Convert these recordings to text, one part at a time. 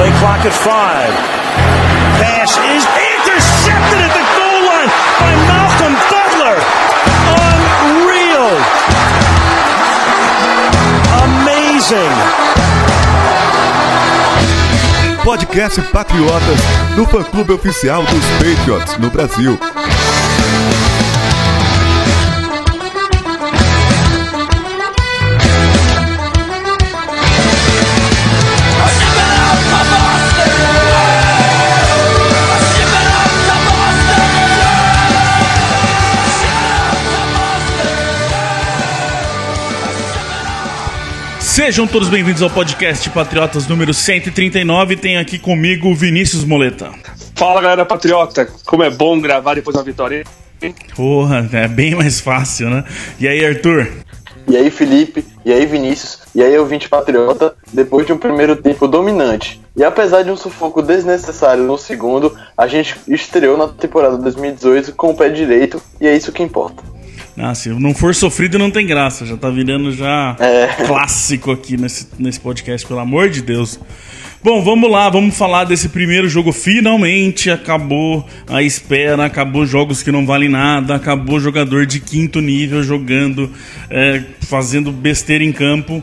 Play clock at 5. Pass is intercepted at the goal line by Malcolm Butler. Unreal. Amazing. Podcast Patriotas, do fã-clube oficial dos Patriots no Brasil. Sejam todos bem-vindos ao podcast Patriotas número 139. Tem aqui comigo o Vinícius Moleta. Fala, galera patriota, como é bom gravar depois da vitória, hein? Porra, é bem mais fácil, né? E aí, Arthur? E aí, Felipe? E aí, Vinícius? E aí, ouvinte patriota? Depois de um primeiro tempo dominante e apesar de um sufoco desnecessário no segundo, a gente estreou na temporada 2018 com o pé direito e é isso que importa. Ah, se não for sofrido não tem graça, já tá virando clássico aqui nesse podcast, pelo amor de Deus. Bom, vamos lá, vamos falar desse primeiro jogo. Finalmente acabou a espera, acabou jogos que não valem nada, acabou jogador de quinto nível jogando, fazendo besteira em campo.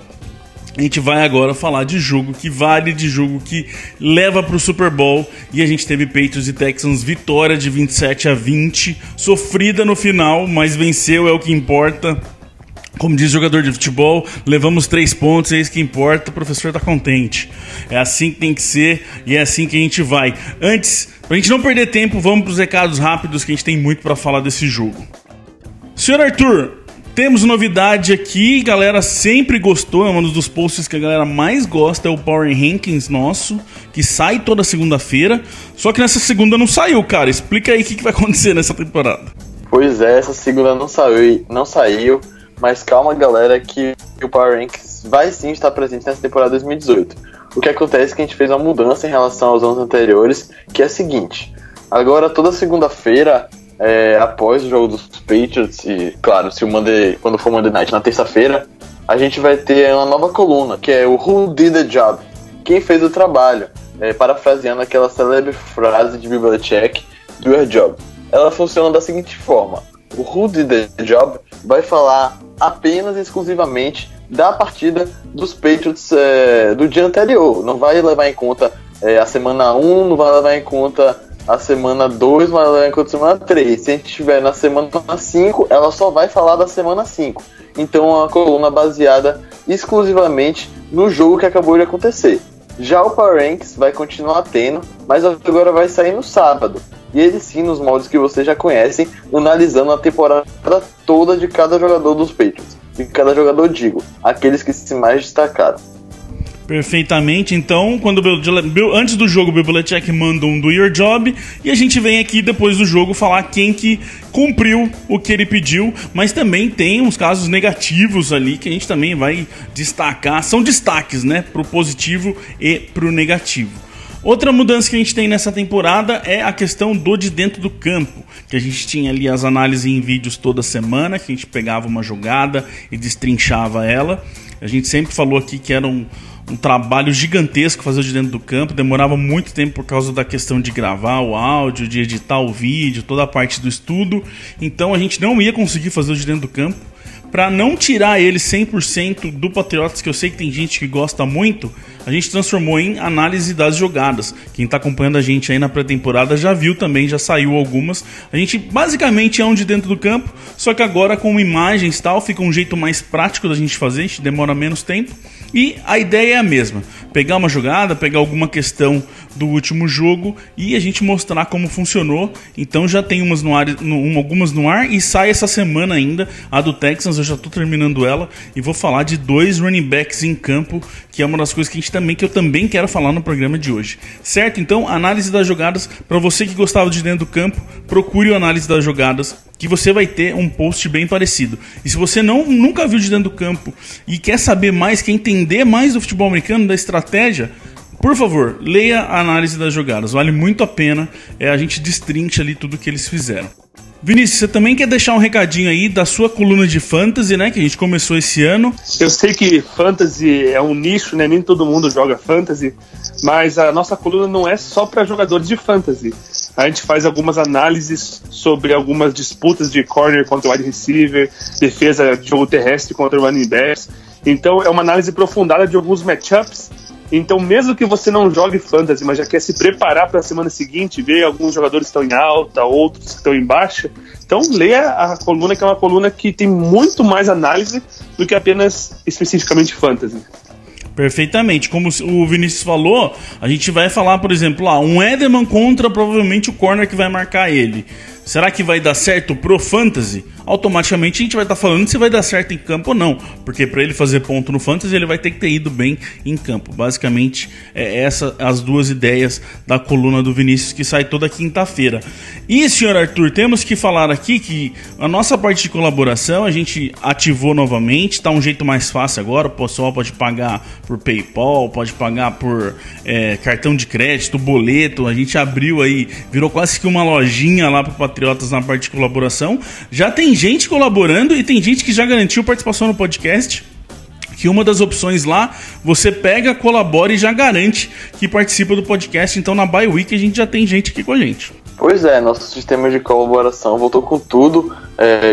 A gente vai agora falar de jogo que vale, de jogo que leva pro Super Bowl. E a gente teve Patriots e Texans, vitória de 27-20, sofrida no final, mas venceu, é o que importa. Como diz o jogador de futebol, levamos 3 pontos, é isso que importa, o professor tá contente. É assim que tem que ser e é assim que a gente vai. Antes, pra gente não perder tempo, vamos pros recados rápidos que a gente tem muito pra falar desse jogo. Senhor Arthur, temos novidade aqui, galera sempre gostou, é um dos posts que a galera mais gosta, é o Power Rankings nosso, que sai toda segunda-feira, só que nessa segunda não saiu, cara, explica aí o que vai acontecer nessa temporada. Pois é, essa segunda não saiu, mas calma, galera, que o Power Rankings vai sim estar presente nessa temporada 2018. O que acontece é que a gente fez uma mudança em relação aos anos anteriores, que é a seguinte: agora toda segunda-feira, após o jogo dos Patriots, e claro, quando for Monday Night na terça-feira, a gente vai ter uma nova coluna, que é o Who Did the Job? Quem fez o trabalho? Parafraseando aquela célebre frase de Bill Belichick, do your job. Ela funciona da seguinte forma: o Who Did the Job vai falar apenas e exclusivamente da partida dos Patriots do dia anterior. Não vai levar em conta a semana 1, não vai levar em conta a semana 2, vai levar em conta a semana 3. Se a gente estiver na semana 5, ela só vai falar da semana 5. Então é uma coluna baseada exclusivamente no jogo que acabou de acontecer. Já o Power Rankings vai continuar tendo, mas agora vai sair no sábado. E ele sim, nos moldes que vocês já conhecem, analisando a temporada toda de cada jogador dos Patriots. De cada jogador, digo, aqueles que se mais destacaram. Perfeitamente, então, antes do jogo o Bill Belichick manda um do your job e a gente vem aqui depois do jogo falar quem que cumpriu o que ele pediu, mas também tem uns casos negativos ali que a gente também vai destacar, são destaques, né, pro positivo e pro negativo. Outra mudança que a gente tem nessa temporada é a questão do de dentro do campo, que a gente tinha ali as análises em vídeos toda semana, que a gente pegava uma jogada e destrinchava ela. A gente sempre falou aqui que era um trabalho gigantesco fazer o de dentro do campo, demorava muito tempo por causa da questão de gravar o áudio, de editar o vídeo, toda a parte do estudo, então a gente não ia conseguir fazer o de dentro do campo. Para não tirar ele 100% do Patriotas, que eu sei que tem gente que gosta muito, a gente transformou em análise das jogadas. Quem está acompanhando a gente aí na pré-temporada já viu também, já saiu algumas. A gente basicamente é um de dentro do campo, só que agora com imagens e tal, fica um jeito mais prático da gente fazer, a gente demora menos tempo. E a ideia é a mesma, pegar uma jogada, pegar alguma questão do último jogo e a gente mostrar como funcionou. Então já tem algumas no ar e sai essa semana ainda, a do Texans, eu já estou terminando ela e vou falar de 2 running backs em campo, que é uma das coisas que eu também quero falar no programa de hoje. Certo? Então, análise das jogadas, para você que gostava de dentro do campo, procure o análise das jogadas, que você vai ter um post bem parecido. E se você nunca viu de dentro do campo e quer saber mais, quer entender mais do futebol americano, da estratégia, por favor, leia a análise das jogadas. Vale muito a pena, a gente destrincha ali tudo que eles fizeram. Vinícius, você também quer deixar um recadinho aí da sua coluna de fantasy, né? Que a gente começou esse ano. Eu sei que fantasy é um nicho, né? Nem todo mundo joga fantasy, mas a nossa coluna não é só para jogadores de fantasy. A gente faz algumas análises sobre algumas disputas de corner contra wide receiver, defesa de jogo terrestre contra running backs. Então é uma análise aprofundada de alguns matchups. Então, mesmo que você não jogue fantasy, mas já quer se preparar para a semana seguinte, ver alguns jogadores que estão em alta, outros que estão em baixa, então leia a coluna, que é uma coluna que tem muito mais análise do que apenas especificamente fantasy. Perfeitamente. Como o Vinícius falou, a gente vai falar, por exemplo, um Edelman contra provavelmente o corner que vai marcar ele. Será que vai dar certo pro fantasy? Automaticamente a gente vai estar falando se vai dar certo em campo ou não, porque para ele fazer ponto no fantasy ele vai ter que ter ido bem em campo. Basicamente essas as duas ideias da coluna do Vinícius, que sai toda quinta-feira. E, senhor Arthur, temos que falar aqui que a nossa parte de colaboração a gente ativou novamente, tá um jeito mais fácil agora. O pessoal pode pagar por PayPal, pode pagar por cartão de crédito, boleto. A gente abriu aí, virou quase que uma lojinha lá pro Patriotas na parte de colaboração. Já tem gente colaborando e tem gente que já garantiu participação no podcast, que uma das opções lá, você pega, colabora e já garante que participa do podcast. Então na Bye Week a gente já tem gente aqui com a gente. Pois é, nosso sistema de colaboração voltou com tudo,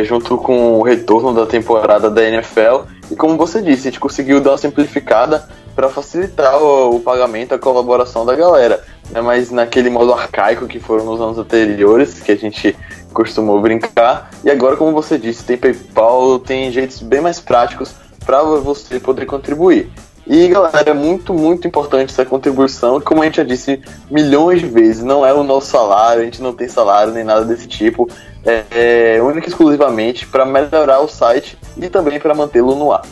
junto com o retorno da temporada da NFL. E como você disse, a gente conseguiu dar uma simplificada para facilitar o pagamento, a colaboração da galera. Né? Mas naquele modo arcaico que foram nos anos anteriores, que a gente costumou brincar. E agora, como você disse, tem PayPal, tem jeitos bem mais práticos para você poder contribuir. E galera, é muito, muito importante essa contribuição, como a gente já disse milhões de vezes, não é o nosso salário, a gente não tem salário nem nada desse tipo, única e exclusivamente para melhorar o site e também para mantê-lo no ar.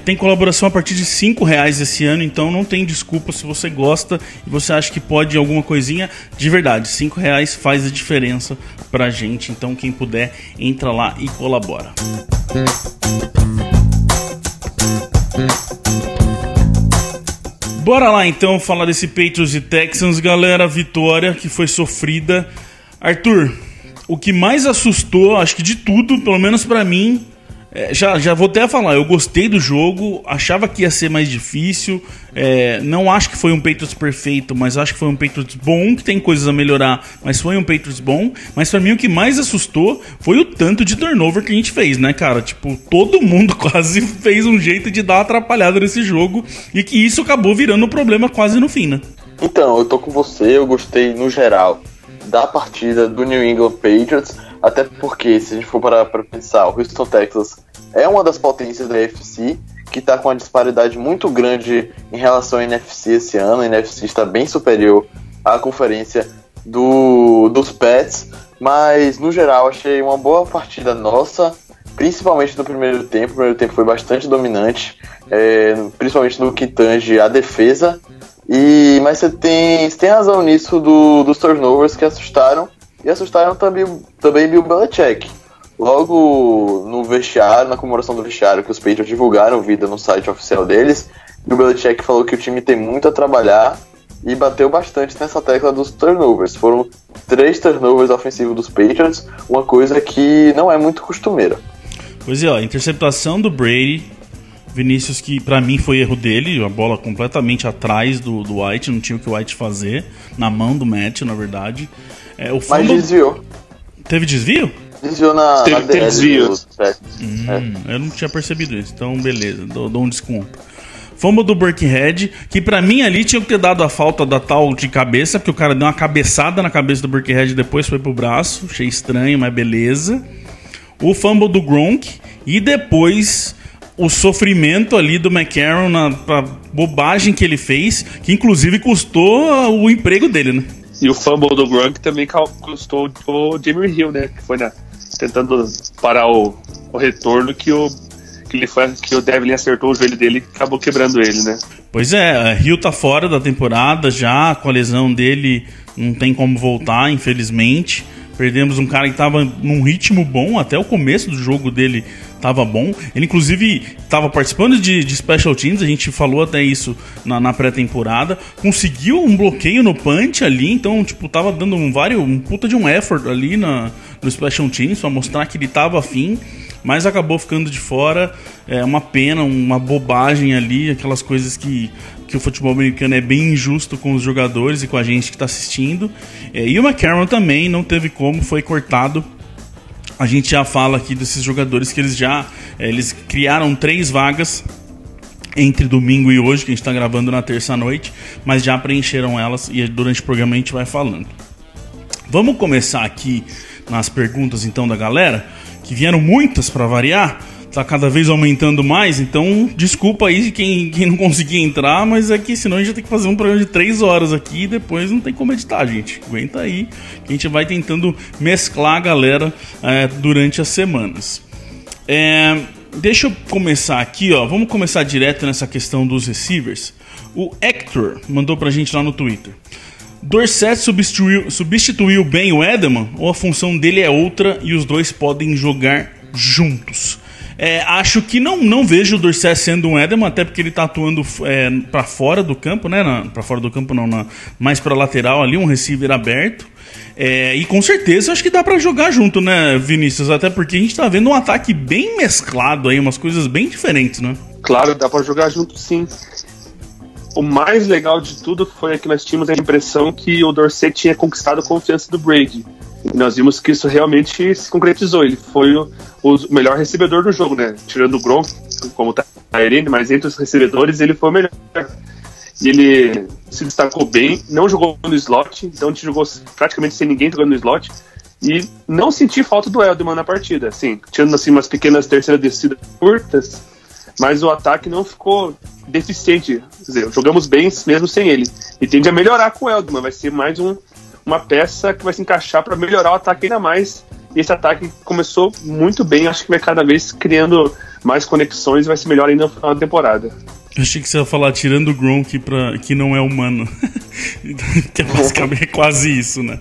Tem colaboração a partir de R$5 esse ano, então não tem desculpa. Se você gosta e você acha que pode alguma coisinha, de verdade, R$5 faz a diferença pra gente, então quem puder, entra lá e colabora. Bora lá então falar desse Patriots e Texans, galera. Vitória que foi sofrida. Arthur, o que mais assustou, acho que de tudo, pelo menos pra mim, já vou até falar, eu gostei do jogo, achava que ia ser mais difícil, não acho que foi um Patriots perfeito, mas acho que foi um Patriots bom, que tem coisas a melhorar, mas foi um Patriots bom. Mas pra mim o que mais assustou foi o tanto de turnover que a gente fez, né, cara? Tipo, todo mundo quase fez um jeito de dar uma atrapalhada nesse jogo, e que isso acabou virando um problema quase no fim, né? Então, eu tô com você, eu gostei no geral da partida do New England Patriots, até porque, se a gente for parar para pensar, o Houston Texans é uma das potências da NFC, que está com uma disparidade muito grande em relação à NFC esse ano. A NFC está bem superior à conferência dos Pats, mas no geral achei uma boa partida nossa, principalmente no primeiro tempo. O primeiro tempo foi bastante dominante, principalmente no que tange a defesa. Mas você tem razão nisso dos turnovers que assustaram, e assustaram também Bill Belichick. Logo no vestiário, na comemoração do vestiário, que os Patriots divulgaram o vídeo no site oficial deles, Bill Belichick falou que o time tem muito a trabalhar e bateu bastante nessa tecla dos turnovers. Foram 3 turnovers ofensivos dos Patriots, uma coisa que não é muito costumeira. Pois é, interceptação do Brady, Vinícius, que pra mim foi erro dele, a bola completamente atrás do White, não tinha o que o White fazer, na mão do Matt, na verdade. Mas desviou. Teve desvio? Desviou na DL. desvio. Eu não tinha percebido isso, então beleza, dou um desconto. Fumble do Burkhead, que pra mim ali tinha que ter dado a falta da tal de cabeça, porque o cara deu uma cabeçada na cabeça do Burkhead e depois foi pro braço, achei estranho, mas beleza. O fumble do Gronk e depois o sofrimento ali do McCarron na bobagem que ele fez, que inclusive custou o emprego dele, né? E o fumble do Gronk também custou o Jamie Hill, né? Que foi tentando parar o retorno que o Devlin acertou o joelho dele e acabou quebrando ele, né? Pois é, Hill tá fora da temporada já, com a lesão dele não tem como voltar, infelizmente. Perdemos um cara que tava num ritmo bom, até o começo do jogo dele tava bom. Ele, inclusive, tava participando de Special Teams, a gente falou até isso na pré-temporada. Conseguiu um bloqueio no punch ali, então, tipo, tava dando um puta de um effort ali no Special Teams pra mostrar que ele tava afim, mas acabou ficando de fora. É uma pena, uma bobagem ali, aquelas coisas que o futebol americano é bem injusto com os jogadores e com a gente que tá assistindo. E o McCarron também não teve como, foi cortado. A gente já fala aqui desses jogadores que eles criaram 3 vagas entre domingo e hoje, que a gente está gravando na terça-noite, mas já preencheram elas e durante o programa a gente vai falando. Vamos começar aqui nas perguntas então da galera, que vieram muitas para variar, tá cada vez aumentando mais, então desculpa aí quem não conseguir entrar, mas é que senão a gente vai ter que fazer um programa de 3 horas aqui e depois não tem como editar, gente. Aguenta aí, que a gente vai tentando mesclar a galera durante as semanas. Deixa eu começar aqui, ó. Vamos começar direto nessa questão dos receivers. O Hector mandou pra gente lá no Twitter: Dorsett substituiu bem o Edelman ou a função dele é outra e os dois podem jogar juntos? Acho que não vejo o Dorsett sendo um Edelman, até porque ele tá atuando pra fora do campo, né? Pra fora do campo não, mais pra lateral ali, um receiver aberto. E com certeza acho que dá pra jogar junto, né, Vinícius? Até porque a gente tá vendo um ataque bem mesclado aí, umas coisas bem diferentes, né? Claro, dá pra jogar junto sim. O mais legal de tudo foi que nós tínhamos a impressão que o Dorsett tinha conquistado a confiança do Brady. E nós vimos que isso realmente se concretizou. Ele foi o melhor recebedor do jogo, né? Tirando o Gronk, como tá ele, mas entre os recebedores ele foi o melhor. E ele se destacou bem, não jogou no slot, então a gente jogou praticamente sem ninguém jogando no slot. E não senti falta do Edelman na partida, assim, tirando assim, umas pequenas terceiras descidas curtas, mas o ataque não ficou deficiente. Quer dizer, jogamos bem mesmo sem ele. E tende a melhorar com o Edelman, vai ser mais uma peça que vai se encaixar para melhorar o ataque ainda mais. E esse ataque começou muito bem, acho que vai cada vez criando mais conexões e vai ser melhor ainda no final da temporada. Eu achei que você ia falar tirando o Gronk que não é humano. Que é basicamente quase isso, né?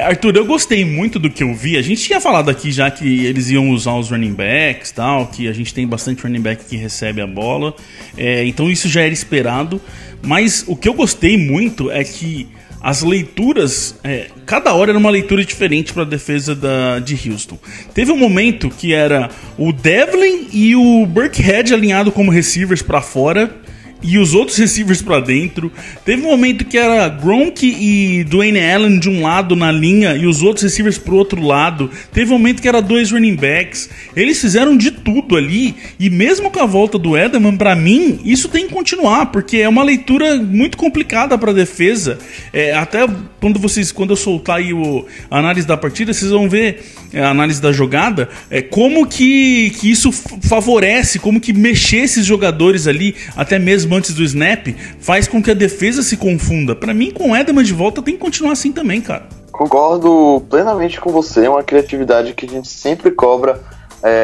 Arthur, eu gostei muito do que eu vi. A gente tinha falado aqui já que eles iam usar os running backs, tal, que a gente tem bastante running back que recebe a bola. Então isso já era esperado. Mas o que eu gostei muito é que as leituras, cada hora era uma leitura diferente para a defesa de Houston. Teve um momento que era o Devlin e o Burkhead alinhado como receivers para fora e os outros receivers para dentro. Teve um momento que era Gronk e Dwayne Allen de um lado na linha e os outros receivers pro outro lado. Teve um momento que era 2 running backs. Eles fizeram de tudo ali. E mesmo com a volta do Edelman, para mim, isso tem que continuar, porque é uma leitura muito complicada para a defesa. Até quando eu soltar aí a análise da partida, vocês vão ver a análise da jogada, como que isso favorece, como que mexer esses jogadores ali, até mesmo antes do snap, faz com que a defesa se confunda. Pra mim, com o Edelman de volta, tem que continuar assim também, cara. Concordo plenamente com você, é uma criatividade que a gente sempre cobra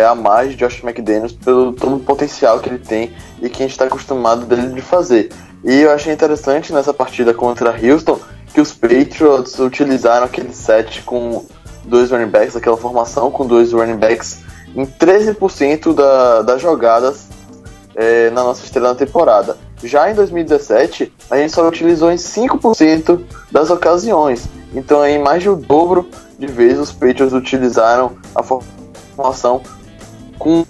a mais de Josh McDaniels pelo todo o potencial que ele tem e que a gente está acostumado dele de fazer. E eu achei interessante nessa partida contra Houston que os Patriots utilizaram aquele set com 2 running backs, aquela formação com 2 running backs em 13% das jogadas na nossa estreia na temporada. Já em 2017, a gente só utilizou em 5% das ocasiões. Então, em mais de o dobro de vezes, os Patriots utilizaram a formação com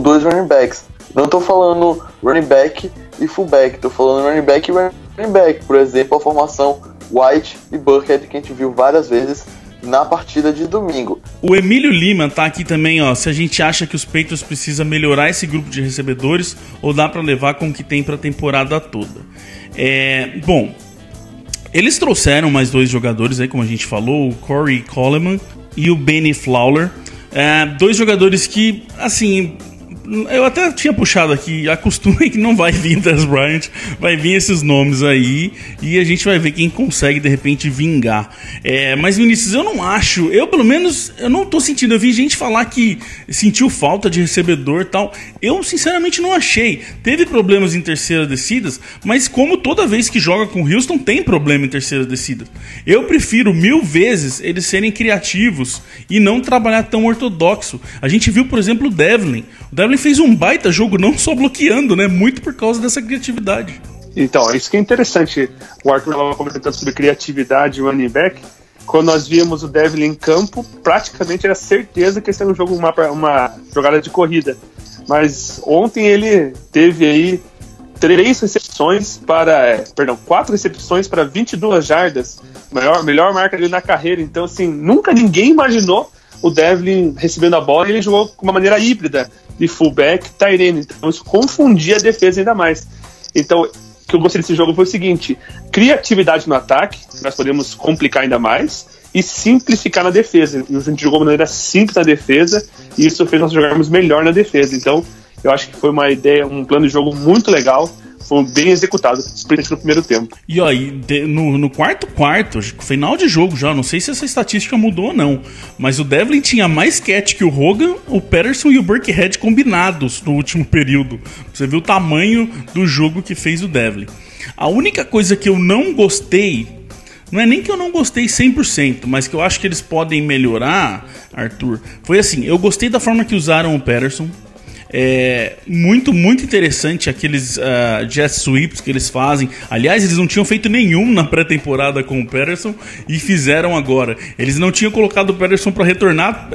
2 running backs. Não estou falando running back e fullback, estou falando running back e running back. Por exemplo, a formação White e Burkhead, que a gente viu várias vezes na partida de domingo. O Emílio Lima tá aqui também, ó. Se a gente acha que os Patriots precisam melhorar esse grupo de recebedores ou dá para levar com o que tem para a temporada toda. Bom, eles trouxeram mais 2 jogadores aí, como a gente falou, o Corey Coleman e o Benny Fowler. 2 jogadores que, assim, eu até tinha puxado aqui, acostumem que não vai vir Dez Bryant, vai vir esses nomes aí e a gente vai ver quem consegue de repente vingar. Mas Vinícius, eu não acho, eu pelo menos, eu não tô sentindo, eu vi gente falar que sentiu falta de recebedor e tal, eu sinceramente não achei. Teve problemas em terceiras descidas, mas como toda vez que joga com o Houston tem problema em terceiras descidas. Eu prefiro 1000 vezes eles serem criativos e não trabalhar tão ortodoxo. A gente viu, por exemplo, o Devlin fez um baita jogo, não só bloqueando, né? Muito por causa dessa criatividade. Então, isso que é interessante. O Arthur estava comentando sobre criatividade e running back. Quando nós víamos o Devlin em campo, praticamente era certeza que esse era um jogo, uma jogada de corrida. Mas ontem ele teve aí 4 recepções para 22 jardas. Melhor marca dele na carreira. Então, assim, nunca ninguém imaginou o Devlin recebendo a bola e ele jogou com uma maneira híbrida de fullback, tight end. Então isso confundia a defesa ainda mais. Então o que eu gostei desse jogo foi o seguinte: criatividade no ataque, nós podemos complicar ainda mais, e simplificar na defesa. E a gente jogou de maneira simples na defesa e isso fez nós jogarmos melhor na defesa. Então eu acho que foi uma ideia, um plano de jogo muito legal. Foi bem executado, principalmente no primeiro tempo. E ó, no quarto, final de jogo já, não sei se essa estatística mudou ou não, mas o Devlin tinha mais catch que o Hogan, o Patterson e o Burkhead combinados no último período. Você viu o tamanho do jogo que fez o Devlin. A única coisa que eu não gostei, não é nem que eu não gostei 100%, mas que eu acho que eles podem melhorar, Arthur, foi assim, eu gostei da forma que usaram o Patterson. Muito interessante aqueles jet sweeps que eles fazem. Aliás, eles não tinham feito nenhum na pré-temporada com o Patterson e fizeram agora. Eles não tinham colocado o Patterson para retornar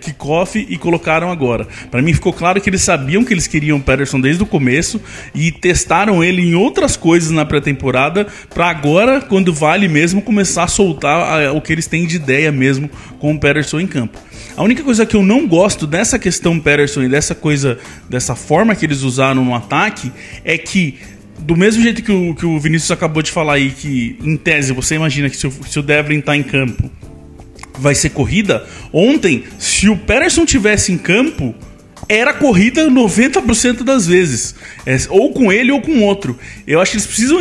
kickoff e colocaram agora. Para mim ficou claro que eles sabiam que eles queriam o Patterson desde o começo e testaram ele em outras coisas na pré-temporada para agora, quando vale mesmo, começar a soltar o que eles têm de ideia mesmo com o Patterson em campo. A única coisa que eu não gosto dessa questão Patterson e dessa forma que eles usaram no ataque é que, do mesmo jeito que o Vinícius acabou de falar aí, que em tese você imagina que se o Devlin tá em campo vai ser corrida, ontem, se o Patterson tivesse em campo, era corrida 90% das vezes, ou com ele ou com outro. Eu acho que eles precisam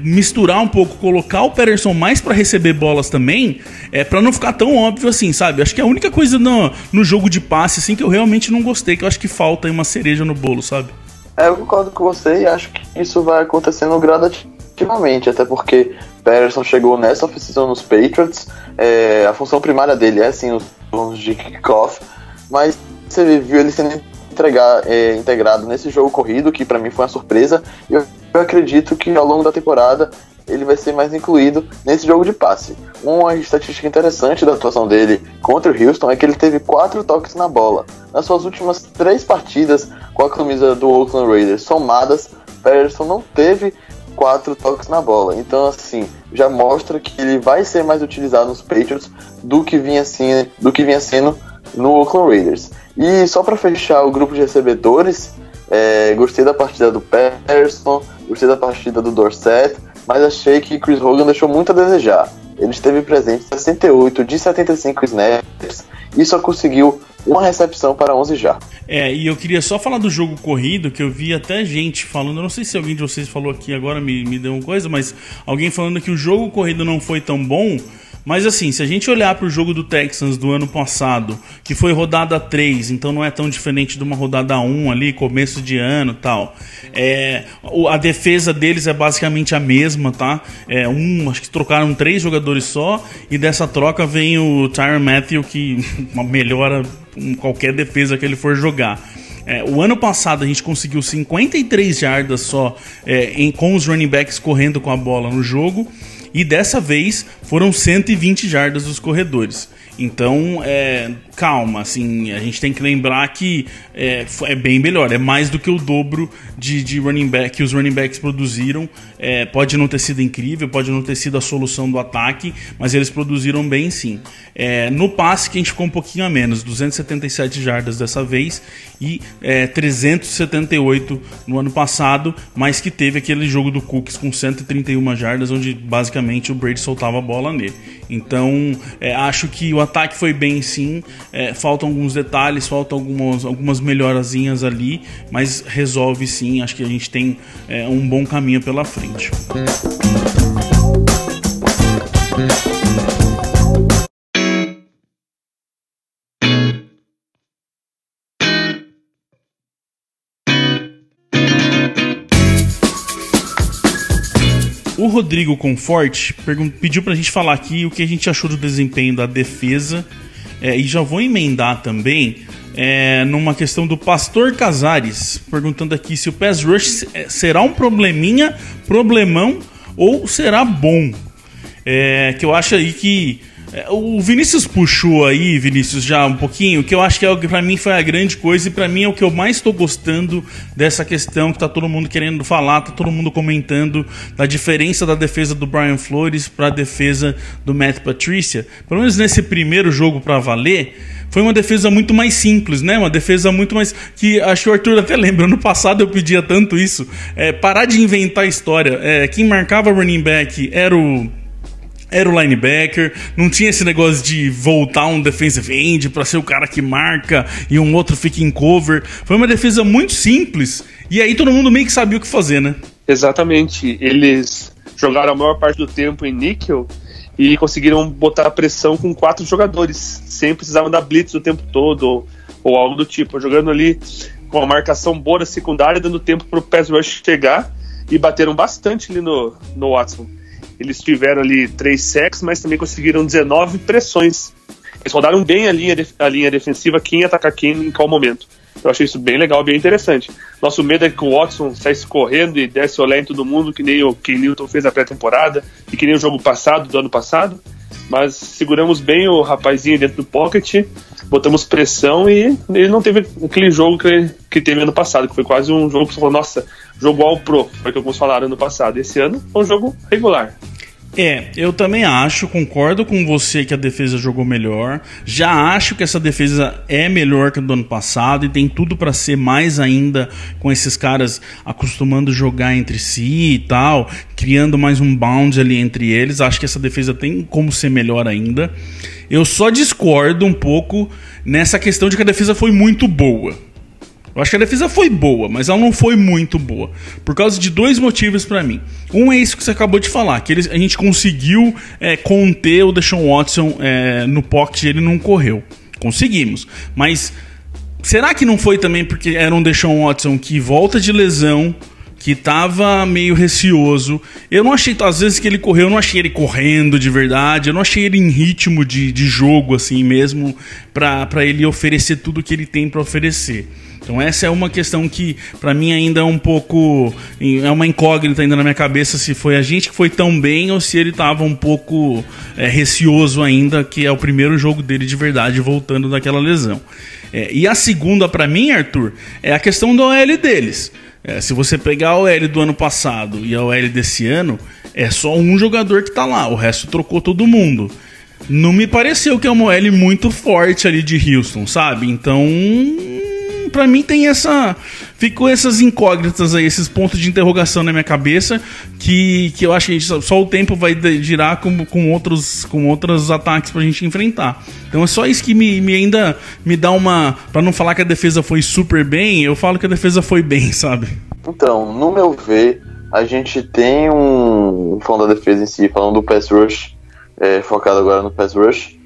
misturar um pouco, colocar o Patterson mais para receber bolas também, para não ficar tão óbvio assim, sabe? Acho que é a única coisa no jogo de passe assim, que eu realmente não gostei, que eu acho que falta aí uma cereja no bolo, sabe? Eu concordo com você e acho que isso vai acontecendo gradativamente, até porque Patterson chegou nessa off-season nos Patriots, a função primária dele é sim os turnos de kickoff, mas você viu ele sendo integrado nesse jogo corrido, que pra mim foi uma surpresa, e eu acredito que ao longo da temporada ele vai ser mais incluído nesse jogo de passe. Uma estatística interessante da atuação dele contra o Houston é que ele teve 4 toques na bola. Nas suas últimas 3 partidas com a camisa do Oakland Raiders somadas, Patterson não teve 4 toques na bola. Então, assim, já mostra que ele vai ser mais utilizado nos Patriots do que vinha sendo no Oakland Raiders. E só para fechar o grupo de recebedores, gostei da partida do Patterson, gostei da partida do Dorsett, mas achei que Chris Hogan deixou muito a desejar. Ele esteve presente em 68 de 75 snaps e só conseguiu uma recepção para 11 já. E eu queria só falar do jogo corrido, que eu vi até gente falando, eu não sei se alguém de vocês falou aqui agora, me deu uma coisa, mas alguém falando que o jogo corrido não foi tão bom. Mas assim, se a gente olhar para o jogo do Texans do ano passado, que foi rodada 3, então não é tão diferente de uma rodada 1 ali, começo de ano e tal. A defesa deles é basicamente a mesma, tá? Acho que trocaram 3 jogadores só, e dessa troca vem o Tyrann Mathieu, que melhora qualquer defesa que ele for jogar. O ano passado a gente conseguiu 53 jardas só com os running backs correndo com a bola no jogo. E dessa vez foram 120 jardas dos corredores. Então, calma, assim, a gente tem que lembrar que é bem melhor, é mais do que o dobro de running back que os running backs produziram. Pode não ter sido incrível, pode não ter sido a solução do ataque, mas eles produziram bem sim. No passe que a gente ficou um pouquinho a menos, 277 jardas dessa vez e 378 no ano passado, mas que teve aquele jogo do Cooks com 131 jardas, onde basicamente o Brady soltava a bola nele. Então, acho que o ataque foi bem sim, faltam alguns detalhes, faltam algumas melhorazinhas ali, mas resolve sim, acho que a gente tem um bom caminho pela frente. O Rodrigo Conforte pediu pra gente falar aqui o que a gente achou do desempenho da defesa, e já vou emendar também numa questão do Pastor Casares, perguntando aqui se o pass rush será um problemão ou será bom. Que eu acho aí que o Vinícius puxou aí, Vinícius, já um pouquinho, que eu acho que pra mim foi a grande coisa, e pra mim é o que eu mais tô gostando dessa questão que tá todo mundo querendo falar, tá todo mundo comentando da diferença da defesa do Brian Flores pra defesa do Matt Patricia. Pelo menos nesse primeiro jogo pra valer, foi uma defesa muito mais simples, né? Uma defesa muito mais... que acho que o Arthur até lembra, ano passado eu pedia tanto isso, parar de inventar história. Quem marcava running back era o linebacker, não tinha esse negócio de voltar um defensive end pra ser o cara que marca e um outro fica em cover. Foi uma defesa muito simples, e aí todo mundo meio que sabia o que fazer, né? Exatamente, eles jogaram a maior parte do tempo em níquel e conseguiram botar a pressão com 4 jogadores, sem precisar dar blitz o tempo todo ou algo do tipo, jogando ali com a marcação boa na secundária, dando tempo pro pass rush chegar, e bateram bastante ali no Watson. Eles tiveram ali 3 sacks, mas também conseguiram 19 pressões. Eles rodaram bem a linha defensiva, quem ia atacar quem em qual momento. Eu achei isso bem legal, bem interessante. Nosso medo é que o Watson saísse correndo e desse olhar em todo mundo, que nem o Ken Newton fez na pré-temporada, e que nem o jogo passado, do ano passado. Mas seguramos bem o rapazinho dentro do pocket, botamos pressão, e ele não teve aquele jogo que teve ano passado, que foi quase um jogo que você falou, nossa, jogo all pro, foi o que alguns falaram ano passado. Esse ano foi um jogo regular. Eu também acho, concordo com você que a defesa jogou melhor. Já acho que essa defesa é melhor que a do ano passado e tem tudo para ser mais ainda, com esses caras acostumando a jogar entre si e tal, criando mais um bound ali entre eles. Acho que essa defesa tem como ser melhor ainda. Eu só discordo um pouco nessa questão de que a defesa foi muito boa. Eu acho que a defesa foi boa, mas ela não foi muito boa, por causa de 2 motivos pra mim. Um é isso que você acabou de falar, que a gente conseguiu conter o Deshaun Watson no pocket, ele não correu. Conseguimos, mas será que não foi também porque era um Deshaun Watson que volta de lesão, que tava meio receoso? Eu não achei, às vezes que ele correu, eu não achei ele correndo de verdade, eu não achei ele em ritmo de jogo assim mesmo, pra ele oferecer tudo que ele tem pra oferecer. Então essa é uma questão que pra mim ainda é um pouco, é uma incógnita ainda na minha cabeça, se foi a gente que foi tão bem ou se ele tava um pouco receoso ainda, que é o primeiro jogo dele de verdade voltando daquela lesão. E a segunda pra mim, Arthur, é a questão da OL deles. Se você pegar a OL do ano passado e a OL desse ano, é só um jogador que tá lá, o resto trocou todo mundo. Não me pareceu que é uma OL muito forte ali de Houston, sabe? Então, pra mim ficou essas incógnitas aí, esses pontos de interrogação na minha cabeça, que eu acho que só o tempo vai girar com outros ataques pra gente enfrentar. Então é só isso que ainda me dá uma... Pra não falar que a defesa foi super bem, eu falo que a defesa foi bem, sabe? Então, no meu ver, a gente tem falando da defesa em si, falando do pass rush, focado agora no pass rush,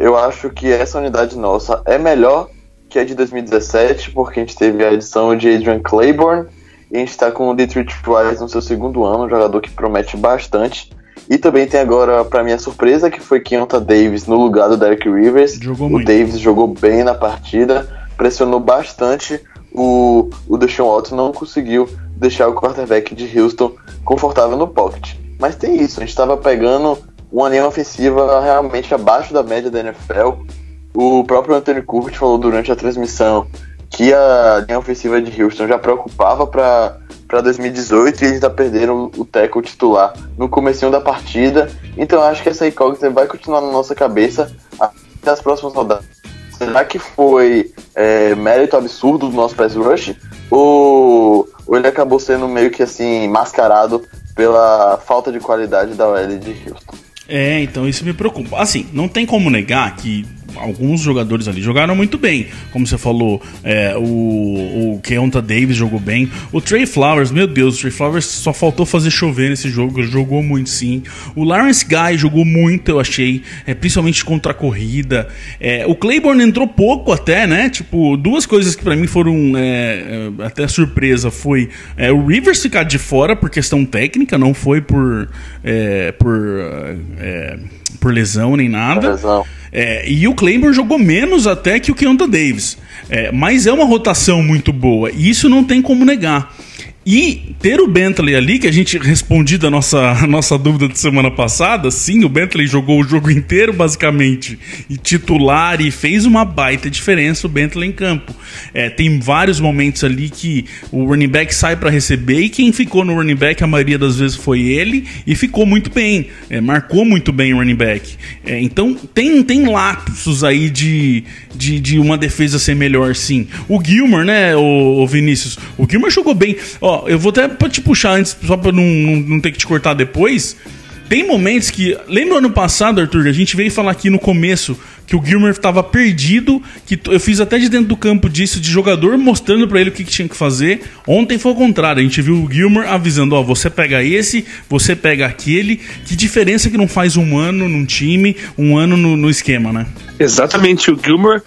eu acho que essa unidade nossa é melhor que é de 2017, porque a gente teve a edição de Adrian Claiborne, e a gente está com o Detroit Wise no seu 2º ano, um jogador que promete bastante. E também tem agora, para minha surpresa, que foi Keonta Davis no lugar do Derek Rivers. Davis jogou bem na partida, pressionou bastante o Deshaun Watson, não conseguiu deixar o quarterback de Houston confortável no pocket. Mas tem isso, a gente estava pegando uma linha ofensiva realmente abaixo da média da NFL. O próprio Anthony Curtis falou durante a transmissão que a linha ofensiva de Houston já preocupava para 2018 e eles ainda perderam o tackle titular no comecinho da partida. Então acho que essa incógnita vai continuar na nossa cabeça até as próximas rodadas. Será que foi mérito absurdo do nosso pass rush? Ou ele acabou sendo meio que assim mascarado pela falta de qualidade da OL de Houston? Então isso me preocupa. Assim, não tem como negar que alguns jogadores ali jogaram muito bem. Como você falou, o Keonta Davis jogou bem. O Trey Flowers, meu Deus, o Trey Flowers só faltou fazer chover nesse jogo. Ele jogou muito, sim. O Lawrence Guy jogou muito, eu achei, principalmente contra a corrida. O Claiborne entrou pouco até, né? Tipo, duas coisas que pra mim foram até surpresa foi o Rivers ficar de fora por questão técnica, não foi por lesão nem nada. E o Claiborne jogou menos até que o Keonta Davis. Mas é uma rotação muito boa. E isso não tem como negar. E ter o Bentley ali, que a gente respondida a nossa dúvida de semana passada, sim, o Bentley jogou o jogo inteiro basicamente, e titular, e fez uma baita diferença o Bentley em campo. Tem vários momentos ali que o running back sai para receber, e quem ficou no running back a maioria das vezes foi ele, e ficou muito bem, marcou muito bem o running back. Então tem lapsos aí de uma defesa ser melhor, sim. O Gilmore, né, o Vinícius, o Gilmore jogou bem. Eu vou até pra te puxar antes, só pra não ter que te cortar depois. Tem momentos que... Lembra ano passado, Arthur, a gente veio falar aqui no começo que o Gilmore estava perdido, que eu fiz até de dentro do campo disso, de jogador mostrando pra ele o que tinha que fazer. Ontem foi o contrário, a gente viu o Gilmore avisando, você pega esse, você pega aquele. Que diferença que não faz um ano num time, um ano no esquema, né? Exatamente, o Gilmore,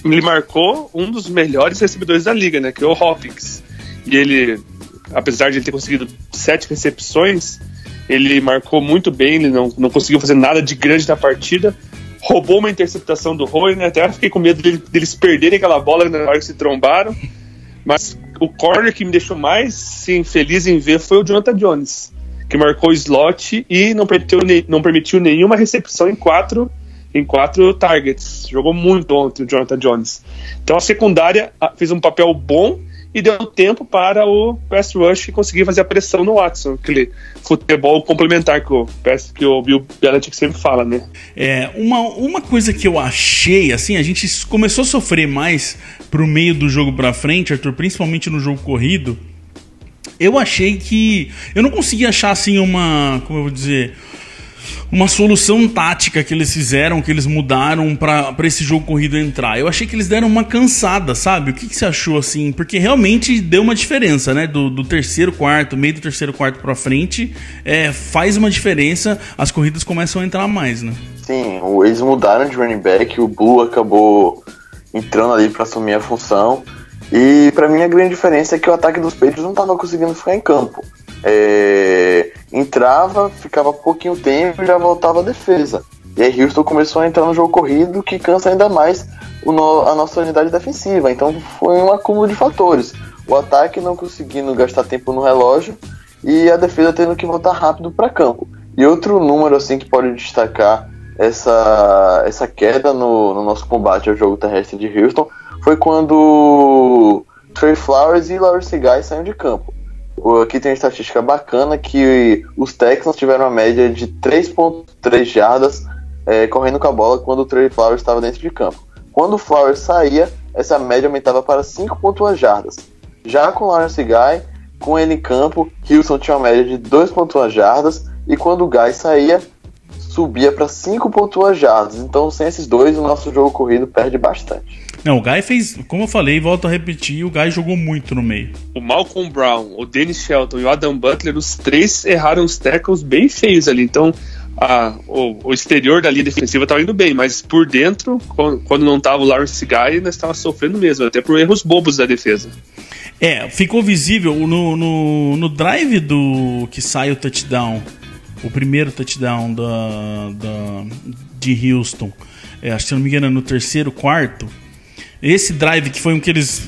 ele marcou um dos melhores recebedores da liga, né, que é o Hopkins. E ele, apesar de ele ter conseguido 7 recepções, ele marcou muito bem, ele não conseguiu fazer nada de grande na partida. Roubou uma interceptação do Roy, né? Até fiquei com medo deles perderem aquela bola na hora que se trombaram. Mas o corner que me deixou mais feliz em ver foi o Jonathan Jones, que marcou o slot e não permitiu nenhuma recepção em 4 targets. Jogou muito ontem o Jonathan Jones. Então a secundária fez um papel bom e deu tempo para o pass rush conseguir fazer a pressão no Watson, aquele futebol complementar que o Bill Belichick sempre fala, né? Uma coisa que eu achei, assim, a gente começou a sofrer mais pro meio do jogo pra frente, Arthur, principalmente no jogo corrido. Eu achei que... Eu não consegui achar, assim, como eu vou dizer... uma solução tática que eles fizeram, que eles mudaram pra esse jogo corrido entrar. Eu achei que eles deram uma cansada, sabe? O que você achou, assim? Porque realmente deu uma diferença, né? Do terceiro quarto, meio do terceiro quarto pra frente, faz uma diferença, as corridas começam a entrar mais, né? Sim, eles mudaram de running back, o Blue acabou entrando ali pra assumir a função, e pra mim a grande diferença é que o ataque dos Patriots não tava conseguindo ficar em campo. Entrava, ficava pouquinho tempo e já voltava a defesa. E aí Houston começou a entrar no jogo corrido, que cansa ainda mais a nossa unidade defensiva. Então foi um acúmulo de fatores. O ataque não conseguindo gastar tempo no relógio e a defesa tendo que voltar rápido para campo. E outro número assim que pode destacar essa queda no nosso combate ao jogo terrestre de Houston foi quando Trey Flowers e Lawrence Guy saíram de campo. Aqui tem uma estatística bacana que os Texans tiveram uma média de 3.3 jardas correndo com a bola quando o Trey Flowers estava dentro de campo. Quando o Flowers saía, essa média aumentava para 5.1 jardas. Já com o Lawrence Guy, com ele em campo, Houston tinha uma média de 2.1 jardas e quando o Guy saía, subia para 5.1 jardas. Então, sem esses dois, o nosso jogo corrido perde bastante. Não, o Guy fez, como eu falei, volto a repetir, o Guy jogou muito no meio. O Malcolm Brown, o Dennis Shelton e o Adam Butler, os três erraram os tackles bem feios ali. Então, o exterior da linha defensiva estava indo bem, mas por dentro, quando não estava o Lawrence Guy, nós estávamos sofrendo mesmo, até por erros bobos da defesa. Ficou visível no drive que sai o touchdown, o primeiro touchdown de Houston, acho que se não me engano no terceiro, quarto. Esse drive que foi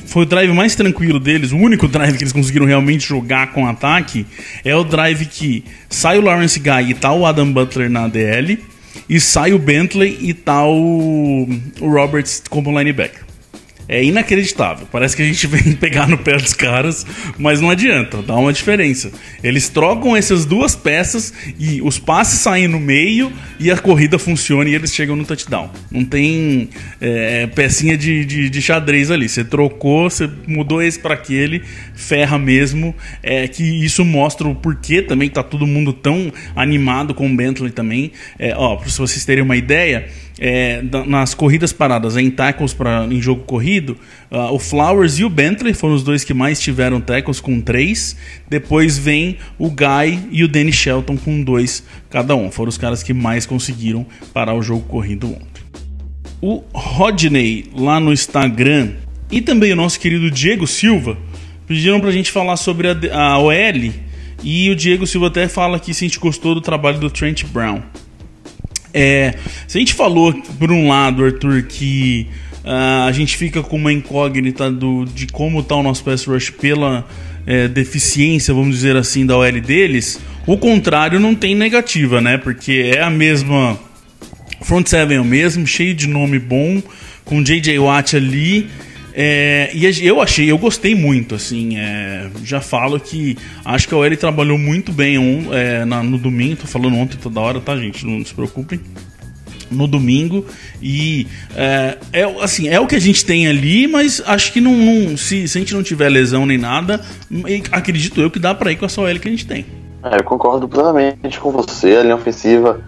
foi o drive mais tranquilo deles, o único drive que eles conseguiram realmente jogar com ataque, é o drive que sai o Lawrence Guy e tá o Adam Butler na DL, e sai o Bentley e tá o Roberts como linebacker. É inacreditável. Parece que a gente vem pegar no pé dos caras, mas não adianta, dá uma diferença. Eles trocam essas duas peças e os passes saem no meio e a corrida funciona e eles chegam no touchdown. Não tem pecinha de xadrez ali. Você trocou, você mudou esse para aquele, ferra mesmo. Que isso mostra o porquê também que tá todo mundo tão animado com o Bentley também. Para vocês terem uma ideia, nas corridas paradas, em tackles em jogo corrido, o Flowers e o Bentley foram os dois que mais tiveram tackles, com 3. Depois vem o Guy e o Danny Shelton com 2 cada um. Foram os caras que mais conseguiram parar o jogo corrido ontem. O Rodney lá no Instagram e também o nosso querido Diego Silva pediram pra gente falar sobre a OL, e o Diego Silva até fala aqui se a gente gostou do trabalho do Trent Brown. Se a gente falou, por um lado, Arthur, que a gente fica com uma incógnita de como está o nosso pass rush pela deficiência, vamos dizer assim, da OL deles, o contrário não tem negativa, né? Porque é a mesma, front seven é o mesmo, cheio de nome bom, com J.J. Watt ali. E eu gostei muito, assim, já falo que acho que a OL trabalhou muito bem no domingo, tô falando ontem toda hora, tá, gente? Não se preocupem. No domingo, e é o que a gente tem ali, mas acho que se a gente não tiver lesão nem nada, acredito eu que dá pra ir com essa OL que a gente tem. Eu concordo plenamente com você. A linha ofensiva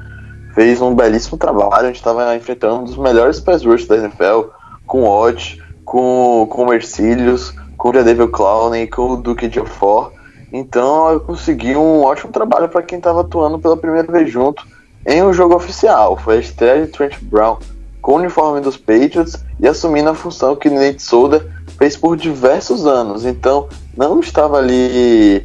fez um belíssimo trabalho. A gente estava enfrentando um dos melhores pass rush da NFL, com o Ott, com o Mercilus, com o Jadavion Clowney, com o Duke Ejiofor. Então eu consegui um ótimo trabalho para quem estava atuando pela primeira vez junto em um jogo oficial. Foi a estreia de Trent Brown com o uniforme dos Patriots e assumindo a função que Nate Solder fez por diversos anos. Então não estava ali,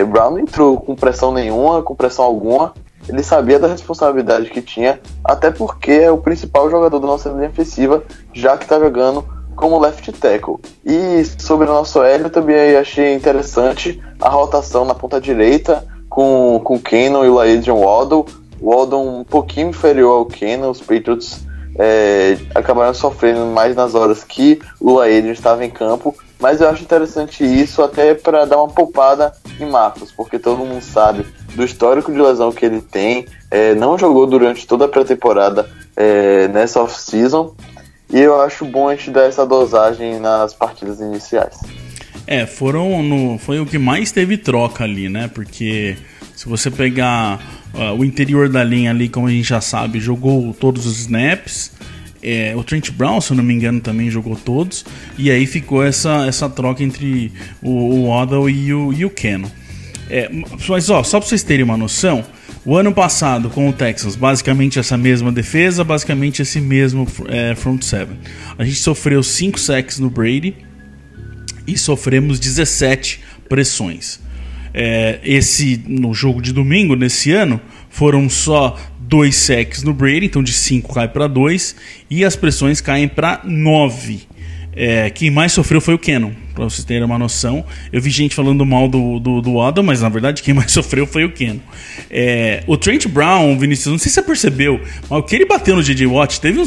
Brown não entrou com pressão nenhuma, com pressão alguma. Ele sabia da responsabilidade que tinha, até porque é o principal jogador da nossa linha ofensiva, já que está jogando como left tackle. E sobre o nosso OL, eu também achei interessante a rotação na ponta direita com o Cannon e o Laedrian Waddle. O Waddle um pouquinho inferior ao Cannon. Os Patriots acabaram sofrendo mais nas horas que o Laedrian estava em campo, mas eu acho interessante isso até para dar uma poupada em Marcos, porque todo mundo sabe do histórico de lesão que ele tem, não jogou durante toda a pré-temporada nessa off-season, e eu acho bom a gente dar essa dosagem nas partidas iniciais. Foi o que mais teve troca ali, né? Porque se você pegar o interior da linha ali, como a gente já sabe, jogou todos os snaps. O Trent Brown, se eu não me engano, também jogou todos. E aí ficou essa troca entre o Waddle e o Cannon. Mas só pra vocês terem uma noção, o ano passado com o Texans, basicamente essa mesma defesa, basicamente esse mesmo front seven. A gente sofreu 5 sacks no Brady e sofremos 17 pressões. No jogo de domingo, nesse ano, foram só 2 sacks no Brady, então de 5 cai para 2 e as pressões caem para 9. Quem mais sofreu foi o Cannon, para vocês terem uma noção. Eu vi gente falando mal do Adam, mas na verdade quem mais sofreu foi o Cannon. O Trent Brown, Vinícius, não sei se você percebeu, mas o que ele bateu no J.J. Watt, teve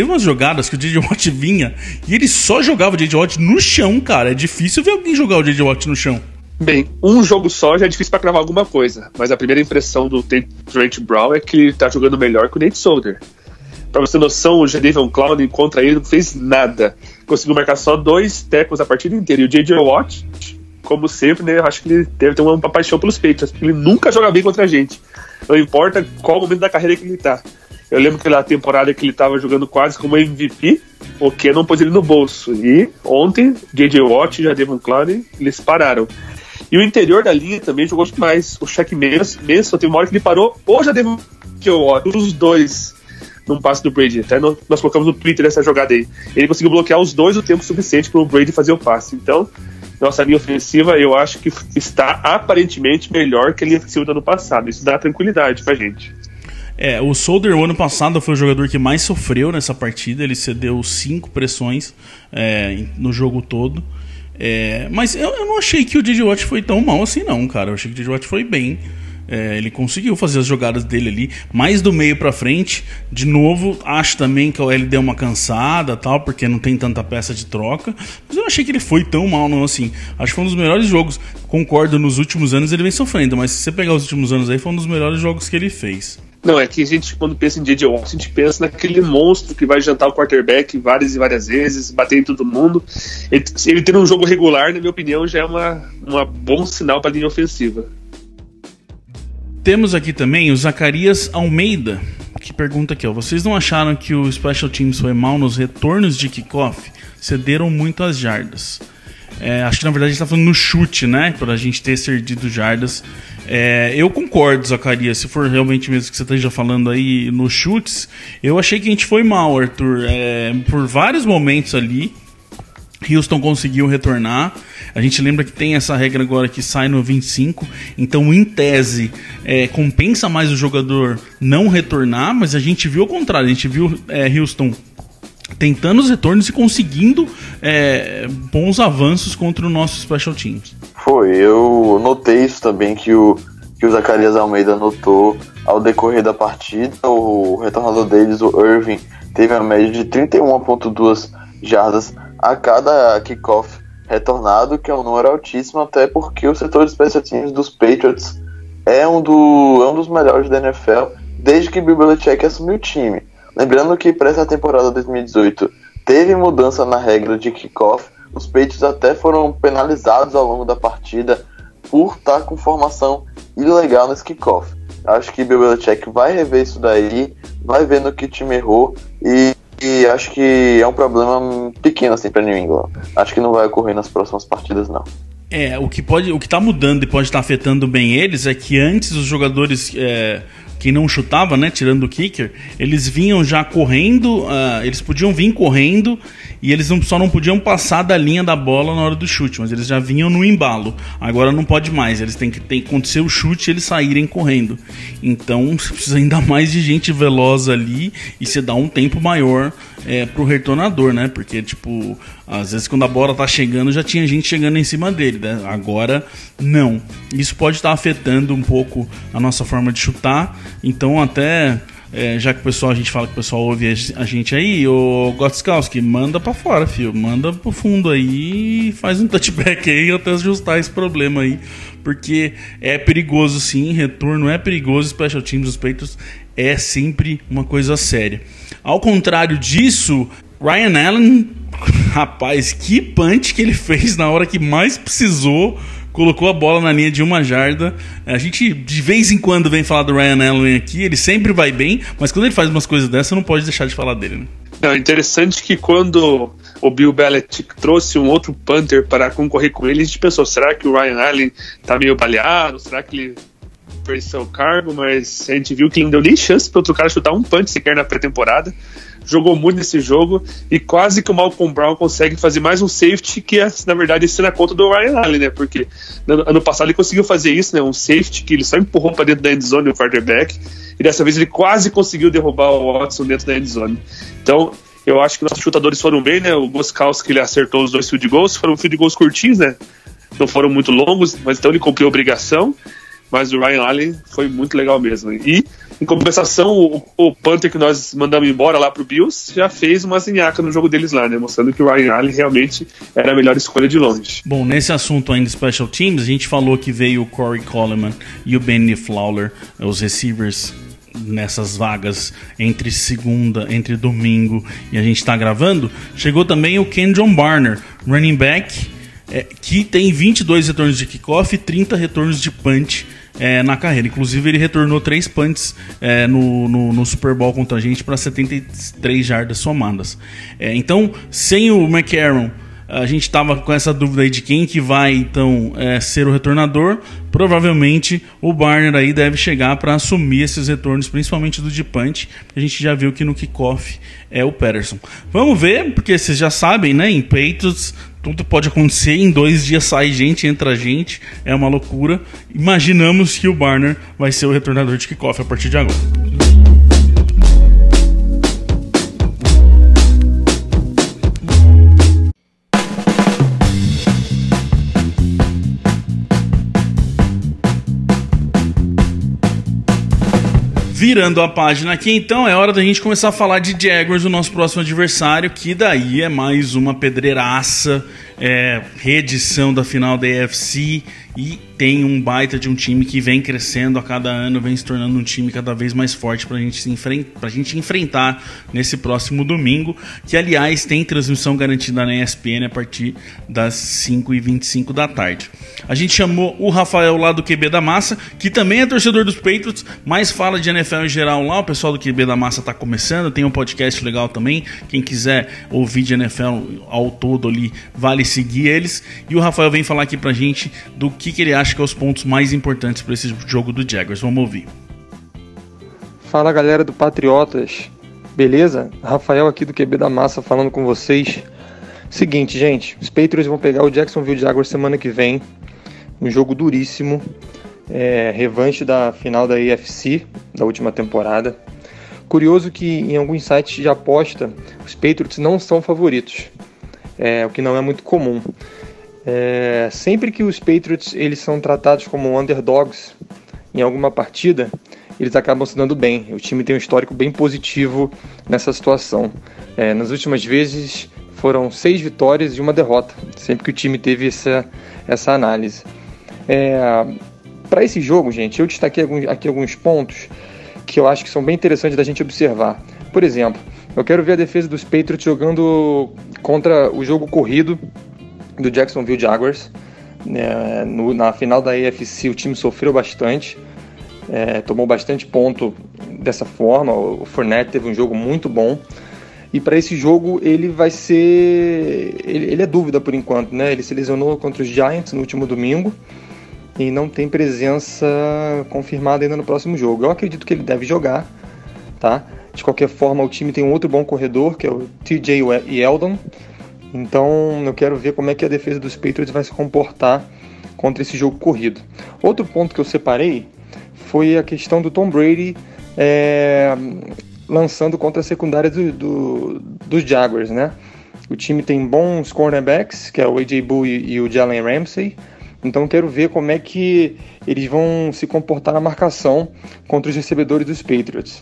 umas jogadas que o J.J. Watt vinha e ele só jogava o J.J. Watt no chão, cara. É difícil ver alguém jogar o J.J. Watt no chão. Bem, um jogo só já é difícil pra cravar alguma coisa, mas a primeira impressão do Trent Brown é que ele tá jogando melhor que o Nate Solder. Pra você ter noção, o Jadavion Clowney contra ele não fez nada. Conseguiu marcar só 2 tackles a partida inteira. E o J.J. Watt, como sempre, né, eu acho que ele deve ter uma paixão pelos Patriots, porque ele nunca joga bem contra a gente. Não importa qual momento da carreira que ele tá. Eu lembro que na temporada que ele tava jogando quase como MVP, o Cannon pôs ele no bolso. E ontem, J.J. Watt e Jadavion Clowney, eles pararam. E o interior da linha também jogou demais. O Shaq Mason teve uma hora que ele parou ou Jadavion Watt, os dois, num passe do Brady. Até nós colocamos no Twitter essa jogada aí. Ele conseguiu bloquear os dois o tempo suficiente para o Brady fazer o passe. Então, nossa linha ofensiva, eu acho que está aparentemente melhor que a linha ofensiva do ano passado. Isso dá tranquilidade pra gente. O Solder, o ano passado, foi o jogador que mais sofreu nessa partida. Ele cedeu 5 pressões no jogo todo. Mas eu não achei que o J.J. Watt foi tão mal assim, não, cara. Eu achei que o J.J. Watt foi bem. Ele conseguiu fazer as jogadas dele ali, mais do meio pra frente. De novo, acho também que a OL deu uma cansada, tal, porque não tem tanta peça de troca. Mas eu não achei que ele foi tão mal, não, assim. Acho que foi um dos melhores jogos. Concordo, nos últimos anos ele vem sofrendo, mas se você pegar os últimos anos aí, foi um dos melhores jogos que ele fez. Não, é que a gente, quando pensa em J.J. Watt, a gente pensa naquele monstro que vai jantar o quarterback várias e várias vezes, bater em todo mundo. Ele ter um jogo regular, na minha opinião, já é um bom sinal para a linha ofensiva. Temos aqui também o Zacarias Almeida, que pergunta aqui, ó: vocês não acharam que o Special Teams foi mal nos retornos de kickoff? Cederam muito as jardas. Acho que na verdade a gente está falando no chute, né? Para a gente ter cedido jardas. Eu concordo, Zacarias, se for realmente mesmo que você esteja falando aí nos chutes, eu achei que a gente foi mal, Arthur. Por vários momentos ali, Houston conseguiu retornar. A gente lembra que tem essa regra agora que sai no 25, então em tese compensa mais o jogador não retornar, mas a gente viu o contrário, a gente viu Houston tentando os retornos e conseguindo bons avanços contra o nosso Special Teams. Eu notei isso também, que o Zacarias Almeida notou ao decorrer da partida. O retornador deles, o Irving, teve a média de 31,2 jardas a cada kickoff retornado, que é um número altíssimo, até porque o setor de Special Teams dos Patriots é um dos melhores da NFL desde que Bill Belichick assumiu o time. Lembrando que para essa temporada 2018 teve mudança na regra de kickoff. Os Patriots até foram penalizados ao longo da partida por estar com formação ilegal nesse kickoff. Acho que Bill Belichick vai rever isso daí, vai ver no que o time errou e acho que é um problema pequeno assim para New England. Acho que não vai ocorrer nas próximas partidas, não. O que tá mudando e pode estar afetando bem eles é que antes os jogadores que não chutava, né, tirando o kicker, eles vinham já correndo, eles podiam vir correndo e eles só não podiam passar da linha da bola na hora do chute, mas eles já vinham no embalo. Agora não pode mais, eles têm que acontecer o chute e eles saírem correndo. Então você precisa ainda mais de gente veloz ali e você dá um tempo maior pro retornador, né? Porque, tipo, às vezes quando a bola tá chegando, já tinha gente chegando em cima dele, né? Agora, não. Isso pode estar afetando um pouco a nossa forma de chutar. Então, até, já que a gente fala que o pessoal ouve a gente aí, o Gotskowski, manda pra fora, filho. Manda pro fundo aí e faz um touchback aí até ajustar esse problema aí. Porque é perigoso, sim. Retorno é perigoso. Special Teams dos Patriots é sempre uma coisa séria. Ao contrário disso, Ryan Allen, rapaz, que punch que ele fez na hora que mais precisou. Colocou a bola na linha de 1 jarda. A gente de vez em quando vem falar do Ryan Allen aqui. Ele sempre vai bem, mas quando ele faz umas coisas dessas, não pode deixar de falar dele, né? É interessante que quando o Bill Belichick trouxe um outro punter para concorrer com ele, a gente pensou, será que o Ryan Allen tá meio baleado? Será que ele perdeu o cargo? Mas a gente viu que ele não deu nem chance para outro cara chutar um punch sequer na pré-temporada. Jogou muito nesse jogo e quase que o Malcolm Brown consegue fazer mais um safety que na verdade isso é na conta do Ryan Allen, né? Porque ano passado ele conseguiu fazer isso, né? Um safety que ele só empurrou para dentro da endzone o quarterback e dessa vez ele quase conseguiu derrubar o Watson dentro da endzone. Então eu acho que nossos chutadores foram bem, né? O Gostkowski, ele acertou os 2 field goals, foram field goals curtinhos, né? Não foram muito longos, mas então ele cumpriu a obrigação. Mas o Ryan Allen foi muito legal mesmo. E, em compensação, o punter que nós mandamos embora lá pro Bills já fez uma zinhaca no jogo deles lá, né? Mostrando que o Ryan Allen realmente era a melhor escolha de longe. Bom, nesse assunto ainda de Special Teams, a gente falou que veio o Corey Coleman e o Benny Fowler, os receivers nessas vagas entre domingo e a gente tá gravando. Chegou também o Kendron Barner, running back, que tem 22 retornos de kickoff e 30 retornos de punch na carreira. Inclusive ele retornou 3 punts no Super Bowl contra a gente para 73 jardas somadas. Então, sem o McCarron, a gente estava com essa dúvida aí de quem que vai então ser o retornador. Provavelmente o Barner aí deve chegar para assumir esses retornos, principalmente do de punch. A gente já viu que no kickoff é o Patterson. Vamos ver, porque vocês já sabem, né? Em Patriots tudo pode acontecer, em 2 dias sai gente, entra gente, é uma loucura. Imaginamos que o Barner vai ser o retornador de kickoff a partir de agora. Virando a página aqui, então, é hora da gente começar a falar de Jaguars, o nosso próximo adversário, que daí é mais uma pedreiraça, reedição da final da AFC, e tem um baita de um time que vem crescendo a cada ano, vem se tornando um time cada vez mais forte pra gente enfrentar nesse próximo domingo, que aliás tem transmissão garantida na ESPN a partir das 5h25 da tarde. A gente chamou o Rafael lá do QB da Massa, que também é torcedor dos Patriots, mas fala de NFL em geral lá. O pessoal do QB da Massa tá começando, tem um podcast legal também, quem quiser ouvir de NFL ao todo ali, vale seguir eles. E o Rafael vem falar aqui pra gente do que ele acha que é os pontos mais importantes para esse jogo do Jaguars. Vamos ouvir. Fala, galera do Patriotas, beleza? Rafael aqui do QB da Massa falando com vocês. Seguinte, gente, os Patriots vão pegar o Jacksonville Jaguars semana que vem, um jogo duríssimo, revanche da final da AFC da última temporada. Curioso que em alguns sites de aposta os Patriots não são favoritos, o que não é muito comum. Sempre que os Patriots eles são tratados como underdogs em alguma partida, eles acabam se dando bem. O time tem um histórico bem positivo nessa situação. Nas últimas vezes foram 6 vitórias e 1 derrota, sempre que o time teve essa análise. Para esse jogo, gente, eu destaquei aqui alguns pontos que eu acho que são bem interessantes da gente observar. Por exemplo, eu quero ver a defesa dos Patriots jogando contra o jogo corrido do Jacksonville Jaguars. Na final da AFC o time sofreu bastante, tomou bastante ponto dessa forma. O Fournette teve um jogo muito bom, e para esse jogo ele vai ser... ele é dúvida por enquanto, né? Ele se lesionou contra os Giants no último domingo e não tem presença confirmada ainda no próximo jogo. Eu acredito que ele deve jogar, tá? De qualquer forma, o time tem um outro bom corredor, que é o TJ Yeldon. Então eu quero ver como é que a defesa dos Patriots vai se comportar contra esse jogo corrido. Outro ponto que eu separei foi a questão do Tom Brady lançando contra a secundária dos Jaguars, né? O time tem bons cornerbacks, que é o A.J. Bull e o Jalen Ramsey. Então eu quero ver como é que eles vão se comportar na marcação contra os recebedores dos Patriots.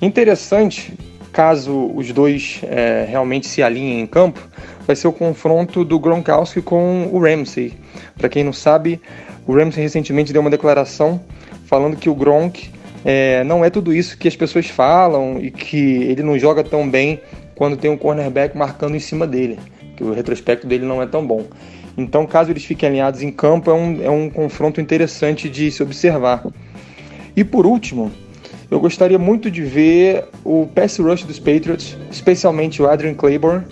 Interessante, caso os dois realmente se alinhem em campo, vai ser o confronto do Gronkowski com o Ramsey. Para quem não sabe, o Ramsey recentemente deu uma declaração falando que o Gronk não é tudo isso que as pessoas falam e que ele não joga tão bem quando tem um cornerback marcando em cima dele, que o retrospecto dele não é tão bom. Então, caso eles fiquem alinhados em campo, é um confronto interessante de se observar. E por último, eu gostaria muito de ver o pass rush dos Patriots, especialmente o Adrian Claiborne,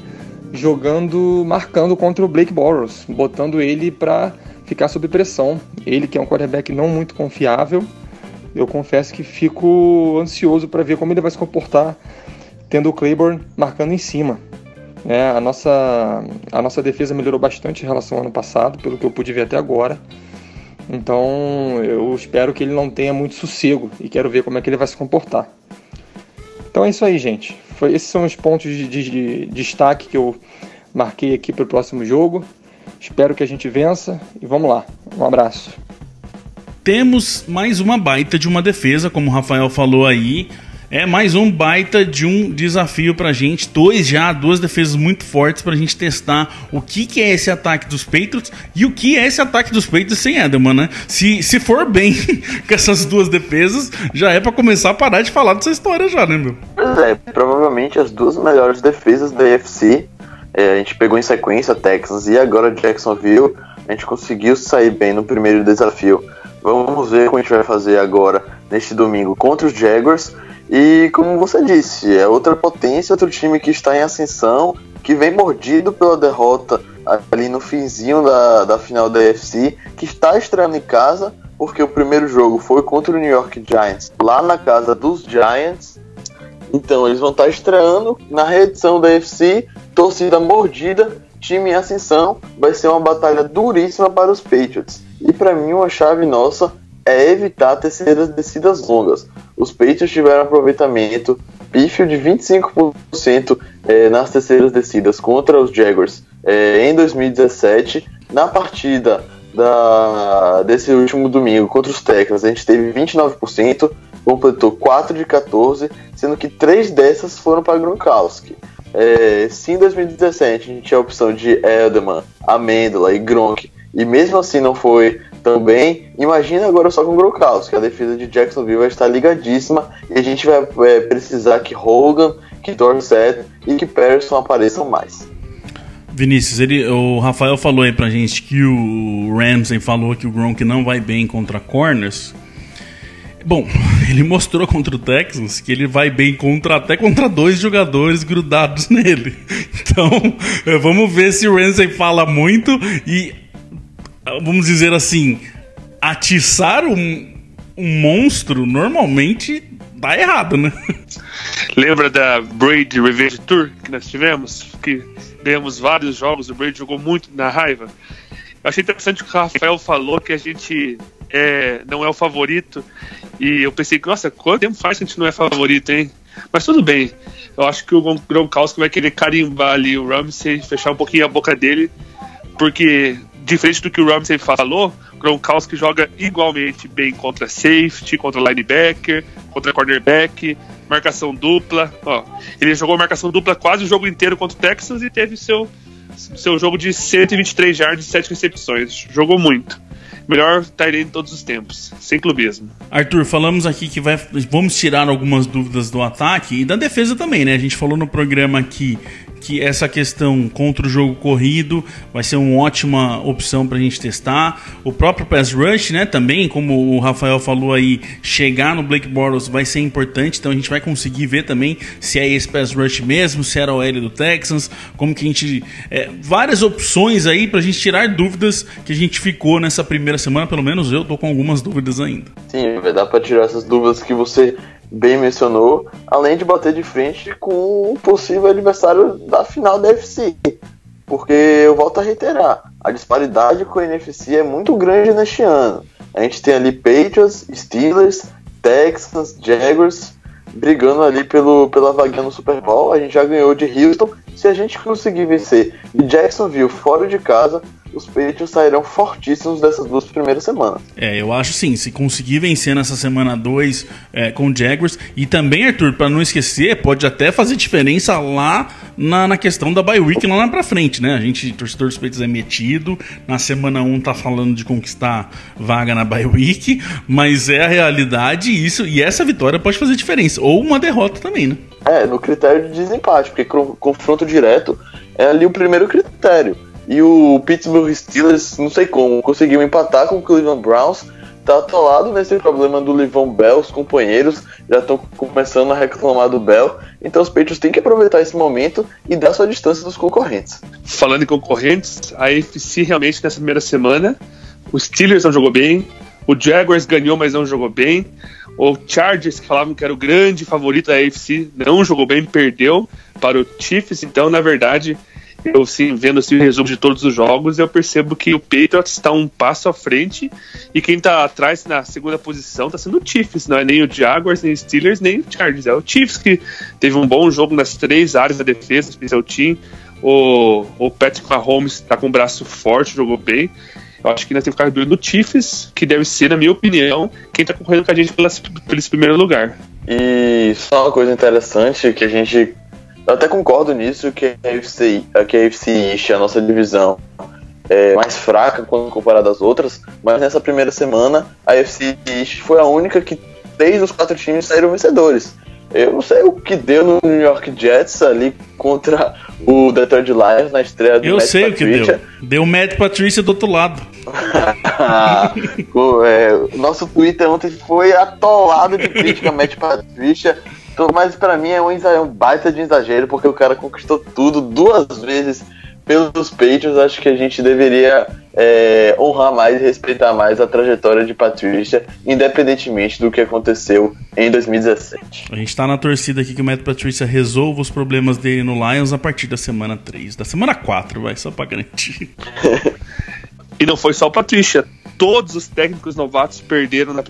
marcando contra o Blake Bortles, botando ele para ficar sob pressão. Ele que é um quarterback não muito confiável, eu confesso que fico ansioso para ver como ele vai se comportar tendo o Claiborne marcando em cima. A nossa defesa melhorou bastante em relação ao ano passado, pelo que eu pude ver até agora. Então eu espero que ele não tenha muito sossego e quero ver como é que ele vai se comportar. Então é isso aí, gente. Esses são os pontos de destaque que eu marquei aqui para o próximo jogo. Espero que a gente vença e vamos lá. Um abraço. Temos mais uma baita de uma defesa, como o Rafael falou aí. É mais um baita de um desafio pra gente. Duas defesas muito fortes pra gente testar o que é esse ataque dos Patriots e o que é esse ataque dos Patriots sem Edelman, né? Se for bem com essas duas defesas, já é pra começar a parar de falar dessa história já, né, meu? Pois é, provavelmente as duas melhores defesas da AFC. A gente pegou em sequência Texas e agora Jacksonville. A gente conseguiu sair bem no primeiro desafio. Vamos ver como a gente vai fazer agora, neste domingo, contra os Jaguars. E como você disse, é outra potência, outro time que está em ascensão, que vem mordido pela derrota ali no finzinho da final da AFC, que está estreando em casa, porque o primeiro jogo foi contra o New York Giants, lá na casa dos Giants. Então eles vão estar estreando na reedição da AFC, torcida mordida, time em ascensão, vai ser uma batalha duríssima para os Patriots. E para mim uma chave nossa é evitar terceiras descidas longas. Os Patriots tiveram aproveitamento pífio de 25% nas terceiras descidas contra os Jaguars em 2017. Na partida desse último domingo contra os Texans, a gente teve 29%. completou 4 de 14, sendo que 3 dessas foram para Gronkowski. Se em 2017 a gente tinha a opção de Edelman, Amendola e Gronk, e mesmo assim não foi tão bem, imagina agora só com Gronkowski. A defesa de Jacksonville vai estar ligadíssima e a gente vai precisar que Hogan, que Dorsett e que Patterson apareçam mais. Vinícius, o Rafael falou aí pra gente que o Ramsey falou que o Gronk não vai bem contra corners. Bom, ele mostrou contra o Texans que ele vai bem até contra 2 jogadores grudados nele. Então, vamos ver se o Ramsey fala muito e, vamos dizer assim, atiçar um monstro normalmente dá errado, né? Lembra da Brady Revenge Tour que nós tivemos? Que ganhamos vários jogos, o Brady jogou muito na raiva. Eu achei interessante que o Rafael falou que a gente não é o favorito. E eu pensei, nossa, quanto tempo faz que a gente não é favorito, hein? Mas tudo bem. Eu acho que o Gronkowski vai querer carimbar ali o Ramsey, fechar um pouquinho a boca dele, porque, diferente do que o Ramsey falou, o Gronkowski joga igualmente bem contra safety, contra linebacker, contra cornerback, marcação dupla. Ele jogou marcação dupla quase o jogo inteiro contra o Texans e teve seu jogo de 123 yards e 7 recepções. Jogou muito. Melhor tight end de todos os tempos, sem clubismo. Arthur, falamos aqui que vamos tirar algumas dúvidas do ataque e da defesa também, né? A gente falou no programa aqui que essa questão contra o jogo corrido vai ser uma ótima opção pra gente testar. O próprio pass rush, né, também, como o Rafael falou aí, chegar no Blake Bortles vai ser importante, então a gente vai conseguir ver também se é esse pass rush mesmo, se era o L do Texans, como que a gente... várias opções aí pra gente tirar dúvidas que a gente ficou nessa primeira semana, pelo menos eu tô com algumas dúvidas ainda. Sim, vai dar pra tirar essas dúvidas que você bem mencionou, além de bater de frente com um possível adversário da final da NFC, porque eu volto a reiterar, a disparidade com a NFC é muito grande neste ano. A gente tem ali Patriots, Steelers, Texans, Jaguars brigando ali pela vaguinha no Super Bowl. A gente já ganhou de Houston. Se a gente conseguir vencer de Jacksonville fora de casa, os Patriots sairão fortíssimos dessas 2 primeiras semanas. Eu acho sim, se conseguir vencer nessa semana 2 com o Jaguars, e também, Arthur, para não esquecer, pode até fazer diferença lá na questão da bye week lá pra frente, né? A gente, torcedor dos Patriots, é metido, na semana 1 tá falando de conquistar vaga na bye week, mas é a realidade e essa vitória pode fazer diferença, ou uma derrota também, né? No critério de desempate, porque confronto direto é ali o primeiro critério. E o Pittsburgh Steelers, não sei como, conseguiu empatar com o Cleveland Browns. Tá atolado nesse problema do Le'Veon Bell. Os companheiros já estão começando a reclamar do Bell. Então os Patriots têm que aproveitar esse momento e dar sua distância dos concorrentes. Falando em concorrentes, a AFC realmente nessa primeira semana, o Steelers não jogou bem, o Jaguars ganhou, mas não jogou bem, o Chargers, que falavam que era o grande favorito da AFC, não jogou bem, perdeu para o Chiefs. Então, na verdade, eu sim, vendo assim, o resumo de todos os jogos, eu percebo que o Patriots está um passo à frente e quem está atrás na segunda posição está sendo o Chiefs, não é nem o Jaguars, nem o Steelers, nem o Chargers. É o Chiefs que teve um bom jogo nas 3 áreas da defesa, especial team. O Patrick Mahomes está com o braço forte, jogou bem. Eu acho que ainda tem que ficar do Chiefs, que deve ser, na minha opinião, quem está concorrendo com a gente pelo esse primeiro lugar. E só uma coisa interessante que eu até concordo nisso, que a AFC East, a nossa divisão, é mais fraca quando comparada às outras, mas nessa primeira semana a AFC East foi a única que 3 dos 4 times saíram vencedores. Eu não sei o que deu no New York Jets ali contra o Detroit Lions na estreia do Matt Patricia. Eu sei o que deu. Deu o Matt Patricia do outro lado. Nosso Twitter ontem foi atolado de crítica a Matt Patricia. Mas pra mim é um baita de exagero, porque o cara conquistou tudo 2 vezes pelos Patriots. Acho que a gente deveria honrar mais e respeitar mais a trajetória de Patricia, independentemente do que aconteceu em 2017. A gente tá na torcida aqui que o Matt Patricia resolva os problemas dele no Lions a partir da semana 3, da semana 4, só pra garantir. E não foi só o Patricia, todos os técnicos novatos perderam na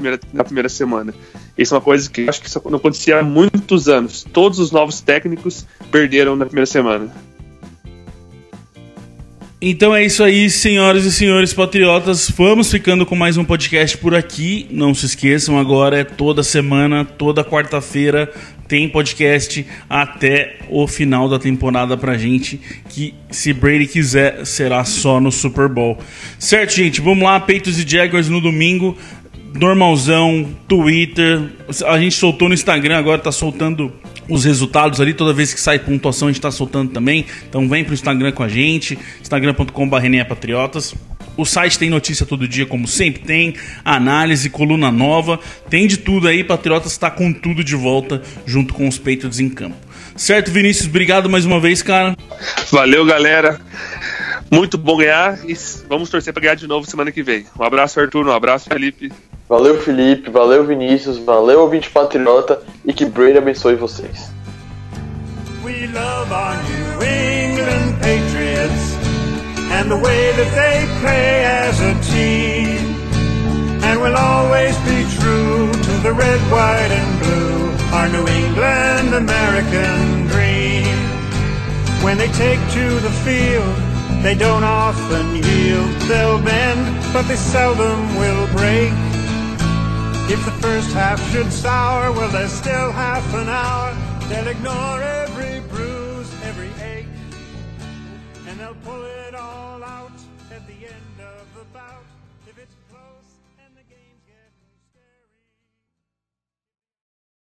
primeira semana. Isso é uma coisa que eu acho que isso não acontecia há muitos anos. Todos os novos técnicos perderam na primeira semana. Então é isso aí, senhoras e senhores patriotas. Vamos ficando com mais um podcast por aqui. Não se esqueçam, agora é toda semana, toda quarta-feira tem podcast até o final da temporada pra gente, que se Brady quiser, será só no Super Bowl. Certo, gente? Vamos lá, Patriots e Jaguars no domingo. Normalzão, Twitter. A gente soltou no Instagram, agora tá soltando os resultados ali, toda vez que sai pontuação a gente tá soltando também, então vem pro Instagram com a gente, instagram.com/patriotas. O site tem notícia todo dia, como sempre tem, análise, coluna nova, tem de tudo aí. Patriotas tá com tudo de volta, junto com os Patriots em campo. Certo, Vinícius? Obrigado mais uma vez, cara. Valeu, galera. Muito bom ganhar e vamos torcer para ganhar de novo semana que vem. Um abraço, Arthur, um abraço, Felipe. Valeu, Felipe, valeu, Vinícius, valeu, ouvinte patriota, e que Brady abençoe vocês. We love our New England Patriots and the way that they play as a team, and we'll always be true to the red, white and blue, our New England American dream. When they take to the field, they don't often yield. They'll bend, but they seldom will break. If the first half should sour, well, there's still half an hour. They'll ignore every bruise, every ache, and they'll pull it all out at the end of the bout.